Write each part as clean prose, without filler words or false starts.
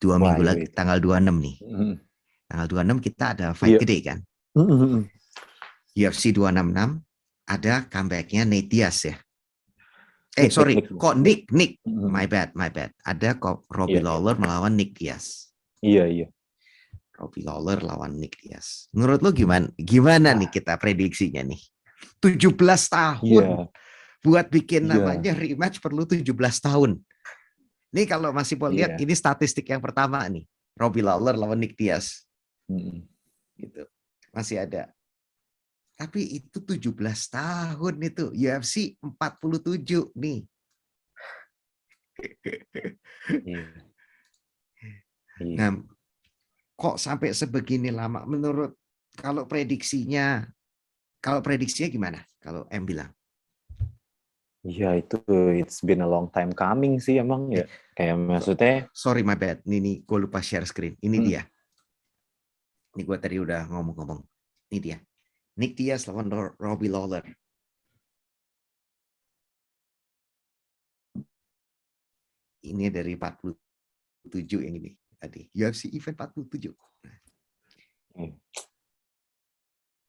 Wah, minggu lagi, itu. tanggal 26 nih. Mm. Tanggal 26 kita ada fight Iya. gede kan. UFC 266 ada comeback-nya Nate Diaz ya. Nick. Sorry, kok Nick. Mm. My bad. Ada kok Robbie Iya, iya. Lawler melawan Nick Diaz. Iya. Robbie Lawler lawan Nick Diaz. Menurut lo gimana? Gimana nih Ah, kita prediksinya nih? 17 tahun. iya, Buat bikin iya, namanya rematch perlu 17 tahun. Ini kalau masih mau lihat, iya. ini statistik yang pertama nih. Robbie Lawler lawan Nick Diaz. Mm. Gitu. Masih ada. Tapi itu 17 tahun itu. UFC 47 nih. Iya, iya. Nah, kok sampai sebegini lama menurut kalau prediksinya gimana? Kalau M bilang. Iya, itu it's been a long time coming sih emang ya. Kayak maksudnya, Sorry my bad. Ini gue lupa share screen. Ini mm, dia. Ini gue tadi udah ngomong-ngomong. Ini dia. Nick Diaz lawan Robbie Lawler. Ini dari 47 yang ini tadi. UFC event 47.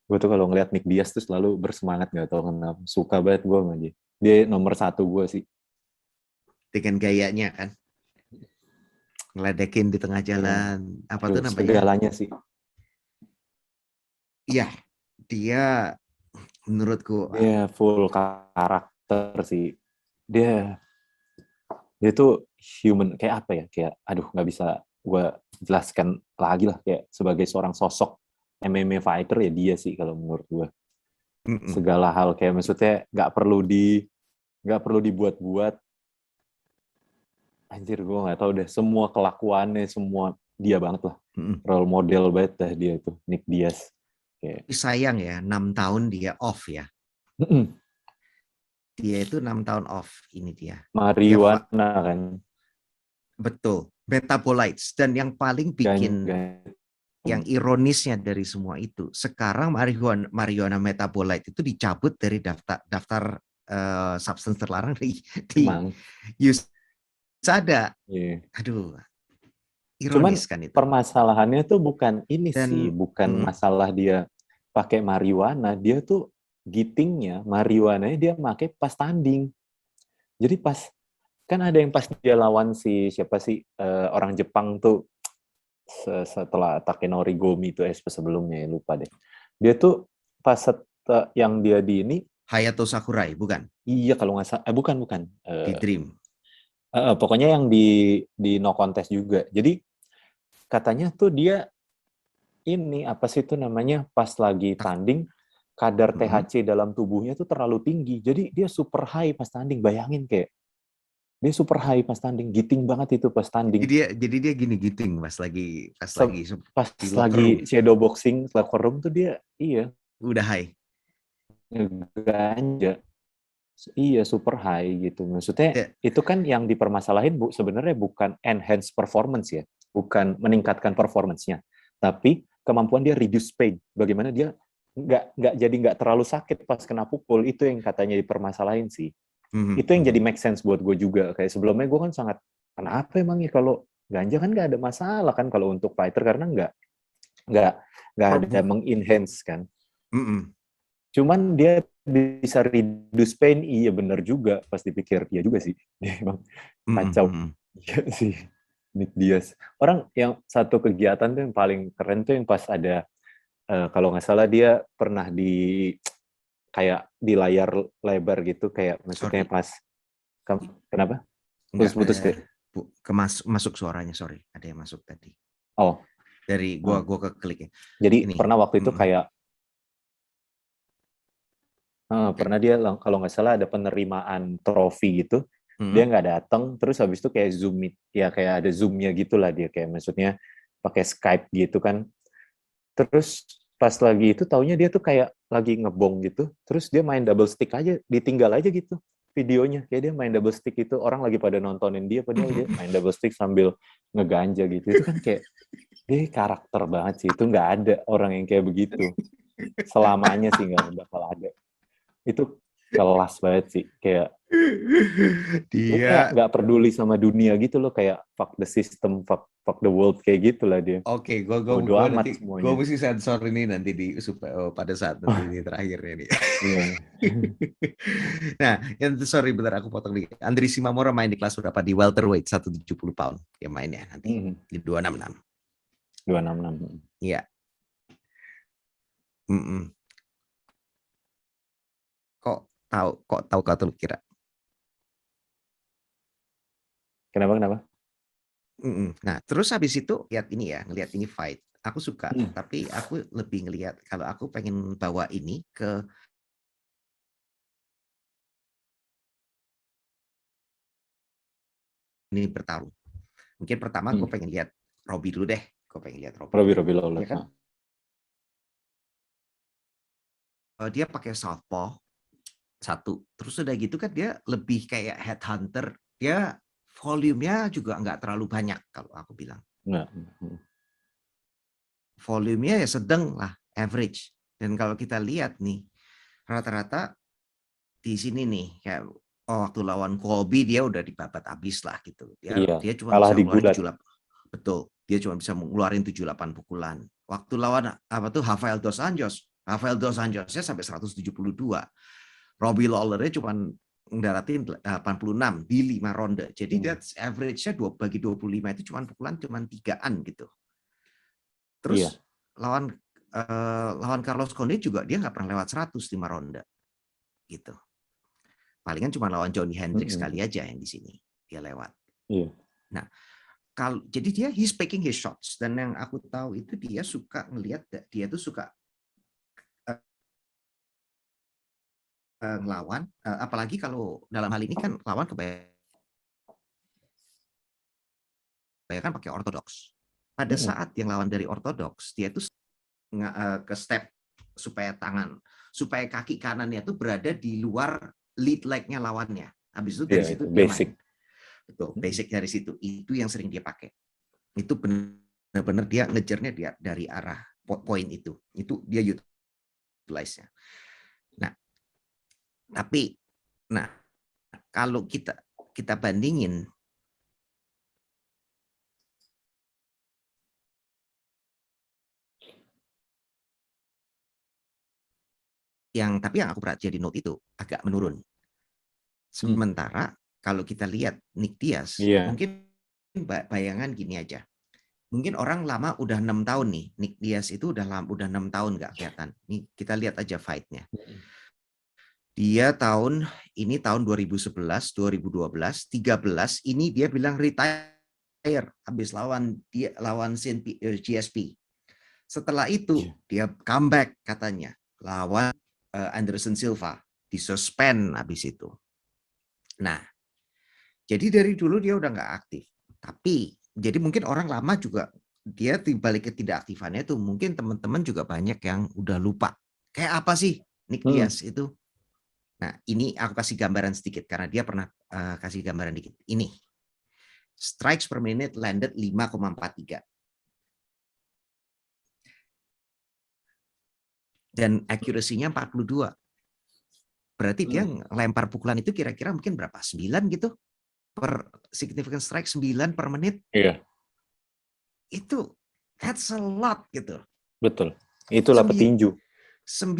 gue tuh kalau ngeliat Nick Diaz tuh selalu bersemangat, gak tau kenapa. Suka banget gue sama dia. Dia nomor satu gue sih. Dengan gayanya kan. Ngeledekin di tengah Iya. jalan. Apa Aduh, tuh namanya? segalanya sih. Iya. Dia menurutku Dia full karakter sih. Dia dia tuh human, kayak apa ya, kayak aduh nggak bisa gue jelaskan lagi lah, kayak sebagai seorang sosok MMA fighter ya dia sih kalau menurut gue. Segala hal kayak maksudnya nggak perlu dibuat-buat. Anjir, gue nggak tahu deh, semua kelakuannya semua dia banget lah, role model banget dah dia tuh, Nick Diaz kayak. sayang ya 6 tahun dia off ya. Dia itu 6 tahun off. Ini dia Marijuana kan, betul metabolites, dan yang paling bikin ganja. yang ironisnya dari semua itu, sekarang marijuana metabolite itu dicabut dari daftar substance terlarang di Emang USADA. yeah. Aduh, Cuman ironis kan itu. permasalahannya tuh bukan ini sih, Dan bukan masalah dia pakai marijuana, dia tuh gitingnya, marijuananya dia pakai pas tanding. Jadi pas, kan ada yang pas dia lawan si siapa sih, orang Jepang tuh, setelah Takenori Gomi itu sebelumnya ya, lupa deh. Dia tuh pas yang dia di ini, Hayato Sakurai bukan iya kalau nggak salah, bukan, di Dream. pokoknya yang di no contest juga. Jadi katanya tuh dia ini apa sih itu namanya, pas lagi tanding kadar THC dalam tubuhnya tuh terlalu tinggi. Jadi dia super high pas tanding. Bayangin kayak dia super high pas tanding, giting banget itu pas tanding. Jadi dia gini giting pas lagi Pas di locker room lagi shadow boxing locker room tuh dia iya udah high. ganja. Iya, super high gitu. Maksudnya Ya, itu kan yang dipermasalahin sebenarnya bukan enhance performance ya, bukan meningkatkan performance-nya, tapi kemampuan dia reduce pain. Bagaimana dia nggak terlalu sakit pas kena pukul, itu yang katanya dipermasalahin sih. Itu yang jadi make sense buat gue juga. Kayak sebelumnya gue kan sangat, kenapa emang ya kalau ganja kan nggak ada masalah kan kalau untuk fighter, karena nggak nggak ada mengenhance kan. Cuman dia bisa reduce pain, iya benar juga pas dipikir, dia juga sih. Dia emang kacau. Iya sih, Nick Diaz. Orang yang satu kegiatan tuh yang paling keren tuh yang pas ada, kalau nggak salah dia pernah kayak di layar lebar gitu, kayak maksudnya sorry, pas, kenapa? enggak Putus-putus kayak, masuk suaranya, sorry, ada yang masuk tadi oh, dari gua ke klik ya. jadi Ini pernah waktu itu kayak, pernah dia kalau nggak salah ada penerimaan trofi gitu, dia nggak datang, terus habis itu kayak zoom ya, kayak ada zoomnya gitulah, dia kayak maksudnya pakai Skype gitu kan, terus pas lagi itu taunya dia tuh kayak lagi ngebong gitu, terus dia main double stick aja, ditinggal aja gitu videonya, kayak dia main double stick itu, orang lagi pada nontonin dia padahal dia main double stick sambil ngeganja gitu. Itu kan kayak dia karakter banget sih, itu nggak ada orang yang kayak begitu selamanya sih, nggak bakal ada. Itu kelas banget sih, kayak dia dia nggak peduli sama dunia gitu loh, kayak fuck the system, fuck fuck the world kayak gitulah dia. Oke, Bodo gue amat nanti gue semuanya. mesti sensor ini nanti supaya pada saat nanti di terakhirnya nih. Iya. Nah, yang sorry bentar aku potong nih. Andri Simamora main di kelas berapa di welterweight 170 pound dia mainnya nanti di 266. 266. Iya. Kok tahu kau tuh kira? Kenapa? Nah, terus habis itu lihat ini ya, ngelihat ini fight. Aku suka, tapi aku lebih ngelihat kalau aku pengen bawa ini ke ini bertarung. Mungkin pertama gue pengen lihat Robbie dulu deh. Gue pengen lihat Robbie dulu. Robbie Lawler. Ya kan? Dia pakai southpaw satu. Terus udah gitu kan dia lebih kayak headhunter. Dia volumenya juga nggak terlalu banyak kalau aku bilang. Volumenya ya sedang lah, average. Dan kalau kita lihat nih, rata-rata di sini nih, kayak waktu lawan Colby dia udah dibabat habis lah gitu. Dia cuma kalah bisa di ngeluarin gulat. 78. Betul, dia cuma bisa ngeluarin 78 pukulan. Waktu lawan apa tuh Rafael dos Anjosnya sampai 172. Robbie Lawler-nya cuma ngedaratin 86 di 5 ronde. Jadi that's average-nya bagi 25 itu cuma pukulan cuma 3-an gitu. Terus lawan Carlos Condit juga dia nggak pernah lewat 100 5 ronde gitu. Palingan cuma lawan Johnny Hendricks sekali aja yang di sini dia lewat. Nah, jadi dia he's picking his shots, dan yang aku tahu itu dia suka ngelihat, dia tuh suka ngelawan, apalagi kalau dalam hal ini kan lawan kebanyakan pakai ortodoks. Pada saat yang lawan dari ortodoks, dia tuh ke step supaya kaki kanannya tuh berada di luar lead leg-nya lawannya. Habis itu dari situ dia main. Betul, basic dari situ. Itu yang sering dia pakai. Itu benar-benar dia ngejarnya dia dari arah poin itu. Itu dia utilize-nya. Nah, tapi kalau kita bandingin tapi yang aku perhatikan di note itu agak menurun. Sementara kalau kita lihat Nick Diaz, mungkin bayangan gini aja. Mungkin orang lama udah 6 tahun nih. Nick Diaz itu udah 6 tahun nggak kelihatan. Nih kita lihat aja fight-nya. Dia tahun 2011, 2012, 13 ini dia bilang retire habis lawan GSP. Setelah itu dia comeback katanya lawan Anderson Silva, disuspend habis itu. Nah, jadi dari dulu dia udah nggak aktif. Tapi jadi mungkin orang lama juga dia balik ke tidak aktifannya tuh mungkin teman-teman juga banyak yang udah lupa. Kayak apa sih Nick Diaz itu? Nah, ini aku kasih gambaran sedikit karena dia pernah kasih gambaran dikit. Ini strikes per minute landed 5,43. Dan accuracy-nya 42. Berarti dia lempar pukulan itu kira-kira mungkin berapa? 9 gitu? Per significant strike 9 per menit. Iya. Itu that's a lot gitu. Betul. Itulah petinju. 9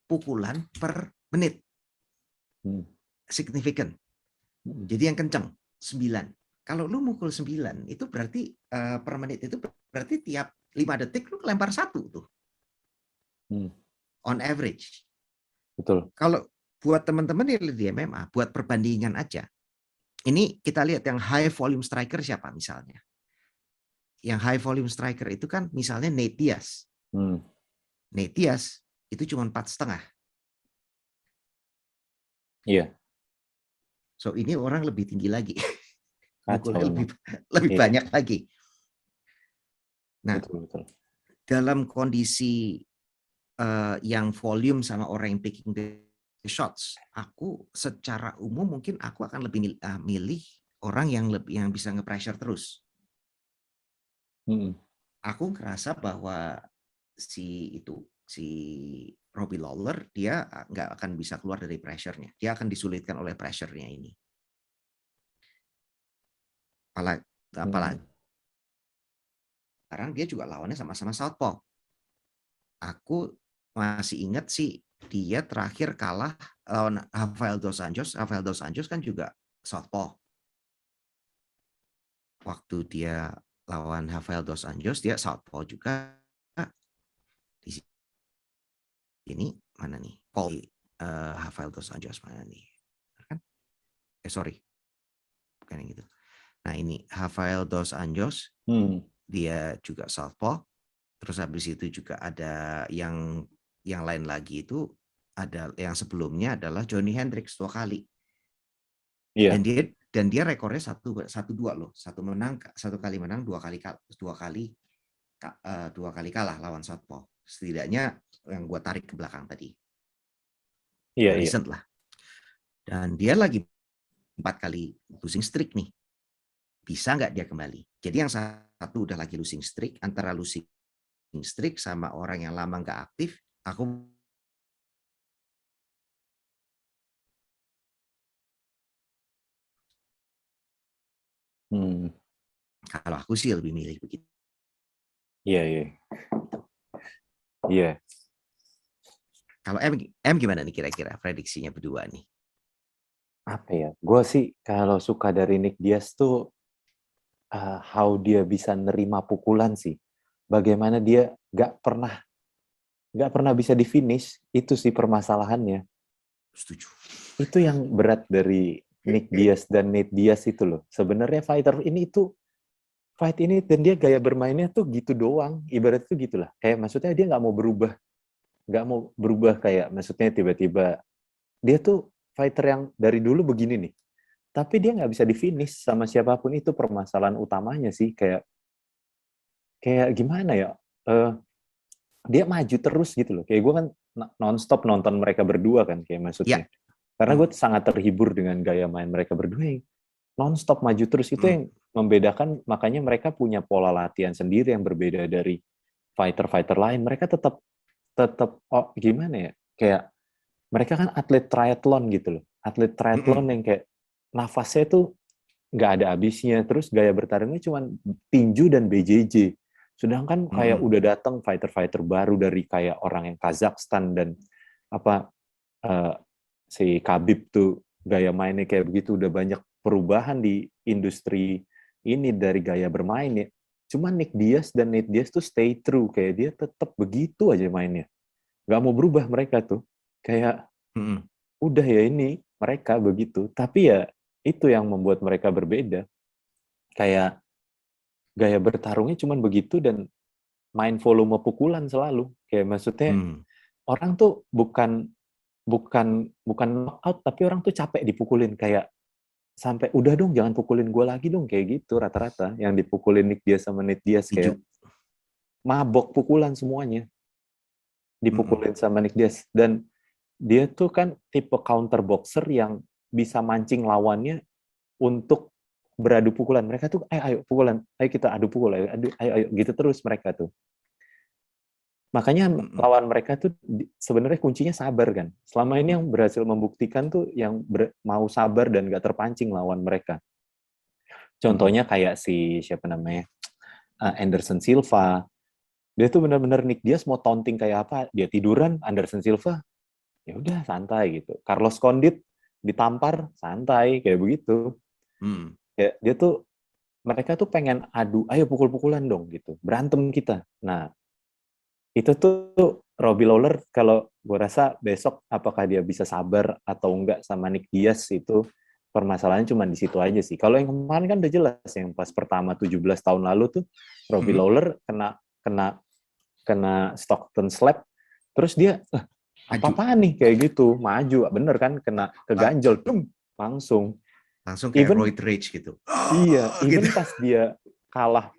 pukulan per menit. Significant. Jadi yang kencang 9. Kalau lu mukul 9 itu berarti per menit itu berarti tiap 5 detik lu lempar 1 tuh. On average. Betul. Kalau buat teman-teman yang di MMA, buat perbandingan aja. Ini kita lihat yang high volume striker siapa misalnya. Yang high volume striker itu kan misalnya Nate Diaz. Nate Diaz itu cuma 4,5. Iya. So ini orang lebih tinggi lagi. Mukulnya lebih Iya. banyak lagi. Nah, betul. Dalam kondisi yang volume sama orang yang picking the shots, aku secara umum mungkin aku akan lebih milih orang yang bisa nge-pressure terus. Aku ngerasa bahwa si Robbie Lawler dia nggak akan bisa keluar dari pressure-nya. Dia akan disulitkan oleh pressure-nya ini. Apalagi sekarang dia juga lawannya sama-sama southpaw. Aku masih ingat sih dia terakhir kalah lawan Rafael dos Anjos. Rafael dos Anjos kan juga southpaw. Waktu dia lawan Rafael dos Anjos, dia southpaw juga. Di sini mana nih? Paul Rafael dos Anjos mana nih? Kan? Sorry, bukan yang gitu. Nah ini Rafael dos Anjos, dia juga southpaw. Terus habis itu juga ada yang lain lagi itu, ada yang sebelumnya adalah Johnny Hendricks 2 kali. Yeah. Dan dia rekornya 1-2 loh. 1 kali menang, 2 kali kalah lawan southpaw. Setidaknya yang gue tarik ke belakang tadi. Iya, recent lah. Dan dia lagi 4 kali losing streak nih. Bisa nggak dia kembali? Jadi yang satu udah lagi losing streak, antara losing streak sama orang yang lama nggak aktif, aku kalau aku sih lebih milih begitu. Iya. Iya. Kalau M gimana nih kira-kira prediksinya berdua nih? Apa ya? Gue sih kalau suka dari Nick Diaz tuh how dia bisa nerima pukulan sih. Bagaimana dia nggak pernah bisa di finish, itu sih permasalahannya. Setuju. Itu yang berat dari Nick Diaz dan Nate Diaz itu loh. Sebenarnya fight ini dan dia gaya bermainnya tuh gitu doang. Ibarat tuh gitulah. Kayak maksudnya dia nggak mau berubah kayak maksudnya tiba-tiba dia tuh fighter yang dari dulu begini nih. Tapi dia nggak bisa di finish sama siapapun, itu permasalahan utamanya sih. Kayak gimana ya? Dia maju terus gitu loh. Kayak gue kan nonstop nonton mereka berdua kan, kayak maksudnya. Karena gue sangat terhibur dengan gaya main mereka berdua yang nonstop maju terus. Itu yang membedakan, makanya mereka punya pola latihan sendiri yang berbeda dari fighter-fighter lain. Mereka tetap gimana ya? Kayak mereka kan atlet triathlon gitu loh. Atlet triathlon yang kayak nafasnya tuh nggak ada habisnya. Terus gaya bertarungnya cuma tinju dan BJJ. Sedangkan kayak udah datang fighter-fighter baru dari kayak orang yang Kazakhstan dan si Khabib tuh gaya mainnya kayak begitu. Udah banyak perubahan di industri ini dari gaya bermain ya. Cuma Nick Diaz dan Nate Diaz tuh stay true. Kayak dia tetap begitu aja mainnya. Nggak mau berubah mereka tuh. Kayak udah ya ini mereka begitu. Tapi ya itu yang membuat mereka berbeda. Kayak gaya bertarungnya cuma begitu dan main volume pukulan selalu. Kayak maksudnya orang tuh bukan knockout, tapi orang tuh capek dipukulin. Kayak sampai udah dong jangan pukulin gue lagi dong, kayak gitu rata-rata yang dipukulin Nick Diaz sama Nate Diaz. Kayak mabok pukulan semuanya dipukulin sama Nick Diaz. Dan dia tuh kan tipe counter boxer yang bisa mancing lawannya untuk beradu pukulan. Mereka tuh ayo pukulan, ayo kita adu pukul, ayo gitu terus mereka tuh. Makanya lawan mereka tuh sebenarnya kuncinya sabar kan. Selama ini yang berhasil membuktikan tuh yang mau sabar dan gak terpancing lawan mereka. Contohnya kayak si siapa namanya, Anderson Silva. Dia tuh benar-benar Nick Diaz mau taunting kayak apa, dia tiduran. Anderson Silva ya udah santai gitu. Carlos Condit ditampar santai kayak begitu. Ya, dia tuh mereka tuh pengen adu, ayo pukul-pukulan dong gitu, berantem kita. Nah itu tuh Robbie Lawler, kalau gue rasa besok apakah dia bisa sabar atau enggak sama Nick Diaz, itu permasalahannya cuma di situ aja sih. Kalau yang kemarin kan udah jelas, yang pas pertama 17 tahun lalu tuh Robbie Lawler kena Stockton slap, terus dia apa-apaan nih kayak gitu, maju bener kan, kena keganjel langsung kayak Roid Rage gitu. Iya, even gitu. Pas dia kalah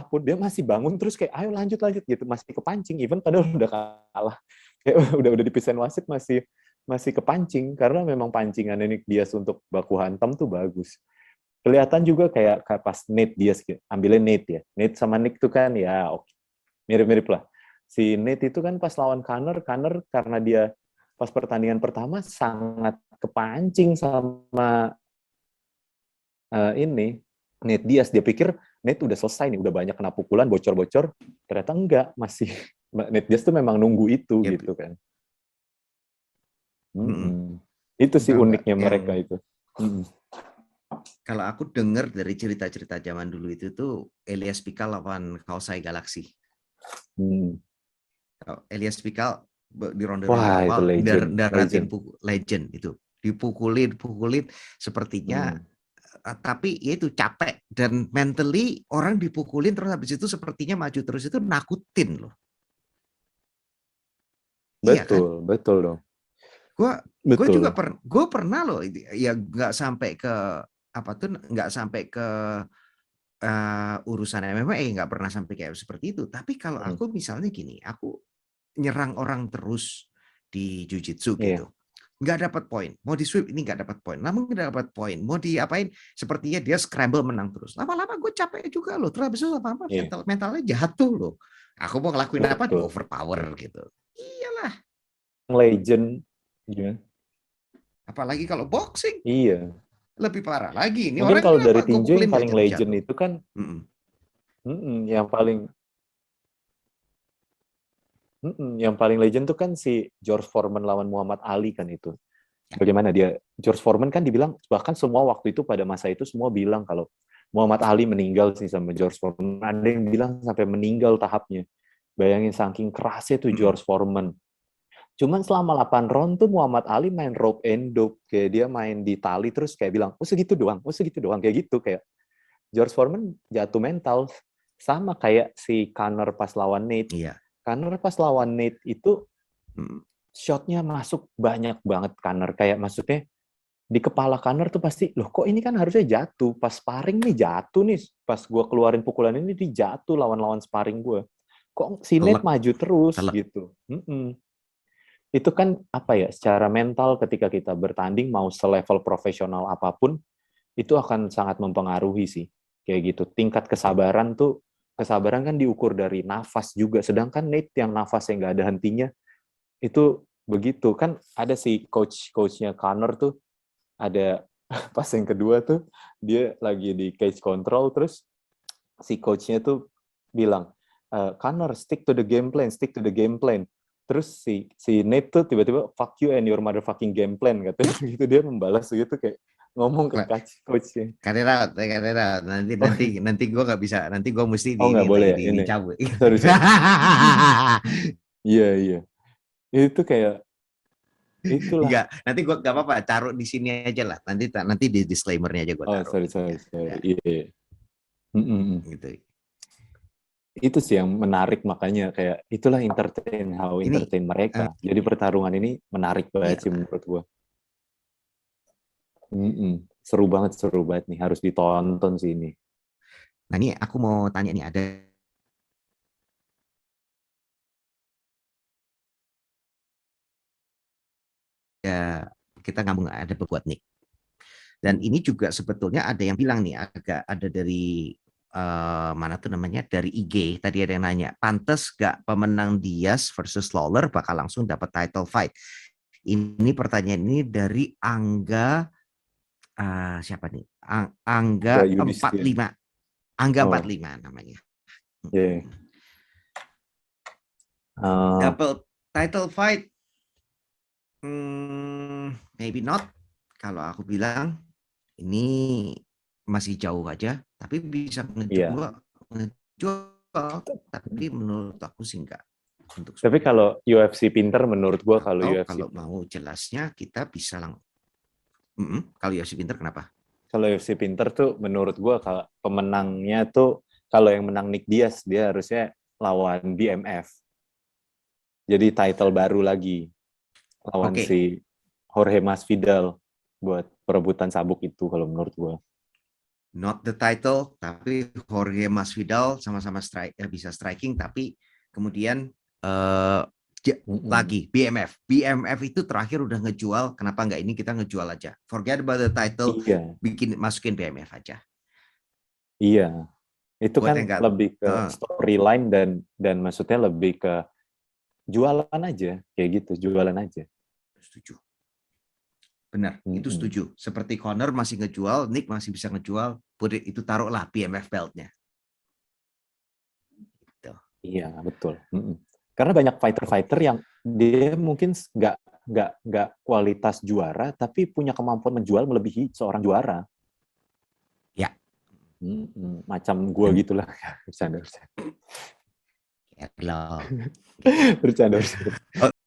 pun dia masih bangun terus kayak ayo lanjut gitu, masih kepancing even padahal udah kalah, kayak udah dipisahin wasit masih kepancing karena memang pancingan Nick Diaz untuk baku hantam tuh bagus. Kelihatan juga kayak pas Nate Diaz ambilnya Nate ya, Nate sama Nick tuh kan ya oke, mirip-mirip lah. Si Nate itu kan pas lawan Conor karena dia pas pertandingan pertama sangat kepancing sama ini Nate Diaz, dia pikir Nate udah selesai nih, udah banyak kena pukulan, bocor-bocor, ternyata enggak, masih Nate Diaz tuh memang nunggu itu Ya, gitu kan. mm-mm. Itu sih Tahu nggak uniknya yang mereka itu. kalau aku dengar dari cerita-cerita zaman dulu itu tuh Elias Pikal lawan Kaosai Galaxy. Elias Pikal di ronde-ronde Wah, itu awal legend, daratin legend itu, dipukulin sepertinya, tapi ya itu capek dan mentally orang dipukulin terus habis itu sepertinya maju terus itu nakutin loh. Iya kan? Betul dong. Gue juga gue pernah loh, ya nggak sampai ke apa tuh, nggak sampai ke urusan MMA, nggak pernah sampai kayak seperti itu. Tapi kalau aku misalnya gini, aku nyerang orang terus di jiu-jitsu gitu, nggak dapat poin, mau di sweep ini nggak dapat poin, namun nggak dapat poin, mau diapain, sepertinya dia scramble menang terus. Lama-lama gue capek juga loh, terus habis itu lama-lama mentalnya jatuh loh. Aku mau ngelakuin apa di overpower gitu. Iyalah. Legend, gimana? Apalagi kalau boxing. Iya. Lebih parah lagi. Ini Mungkin orang kalau kenapa dari gue tinju pukulin yang nggak paling legend jatuh-jatuh. itu kan, yang paling legend tuh kan si George Foreman lawan Muhammad Ali kan itu. Bagaimana dia, George Foreman kan dibilang, bahkan semua waktu itu pada masa itu semua bilang kalau Muhammad Ali meninggal sih sama George Foreman. Ada yang bilang sampai meninggal tahapnya. Bayangin saking kerasnya tuh George Foreman. Cuman selama 8 round tuh Muhammad Ali main rope and dope. Kayak dia main di tali terus kayak bilang, oh segitu doang. Kayak gitu, kayak George Foreman jatuh mental. Sama kayak si Conor pas lawan Nate. Iya. Conor pas lawan Nate itu shotnya masuk banyak banget Conor. Kayak maksudnya di kepala Conor tuh pasti, loh kok ini kan harusnya jatuh. Pas sparring nih jatuh nih. Pas gue keluarin pukulan ini, dia jatuh lawan-lawan sparring gue. Kok si Nate maju terus gitu. Itu kan apa ya, secara mental ketika kita bertanding mau selevel profesional apapun itu akan sangat mempengaruhi sih kayak gitu. Tingkat kesabaran kan diukur dari nafas juga, sedangkan Nate yang nafasnya nggak ada hentinya itu begitu kan. Ada si coachnya Conor tuh, ada pas yang kedua tuh dia lagi di cage control, terus si coachnya tuh bilang, Conor stick to the game plan. Terus si Nate tuh tiba-tiba fuck you and your motherfucking game plan katanya gitu. Dia membalas gitu kayak ngomong ke coachnya. Karena nanti gue nggak bisa, nanti gue mesti Nggak boleh ya ini. dicabut. Sorry. Iya. Itu kayak itulah. Enggak, nanti gue nggak apa-apa, taruh di sini aja lah. Nanti di disclaimer-nya aja gue taruh. Sorry. Ya. Iya. Gitu. Itu sih yang menarik, makanya kayak itulah entertain mereka. Jadi pertarungan ini menarik banget sih menurut gue. Seru banget nih, harus ditonton sih ini. Nah ini aku mau tanya nih, ada ya kita ngambung, ada buat Nick. Dan ini juga sebetulnya ada yang bilang nih, agak ada dari mana tuh namanya, dari IG tadi ada yang nanya, pantas gak pemenang Diaz versus Lawler bakal langsung dapat title fight? Ini pertanyaan ini dari Angga, siapa nih? Angga 45. Angga 45 namanya. Yeah. Double title fight, maybe not. Kalau aku bilang ini masih jauh aja, tapi bisa ngejual, tapi menurut aku sih enggak. Tapi kalau UFC pinter, menurut gua kalau mau jelasnya kita bisa kalau UFC pinter kenapa? Kalau UFC pinter tuh menurut gua kalau pemenangnya tuh, kalau yang menang Nick Diaz dia harusnya lawan BMF. Jadi title baru lagi lawan si Jorge Masvidal buat perebutan sabuk itu kalau menurut gua. Not the title, tapi Jorge Masvidal sama-sama bisa striking, tapi kemudian lagi BMF itu terakhir udah ngejual, kenapa nggak ini kita ngejual aja, forget about the title, masukin BMF aja. Iya, itu kan lebih ke storyline dan maksudnya lebih ke jualan aja, kayak gitu, jualan aja. Setuju. Benar, itu setuju. Seperti Conor masih ngejual, Nick masih bisa ngejual, itu taruhlah BMF belt-nya. Iya, betul. Karena banyak fighter-fighter yang dia mungkin nggak kualitas juara, tapi punya kemampuan menjual melebihi seorang juara. Ya. Macam gue gitulah. Bercanda. Ya, loh. Bercanda.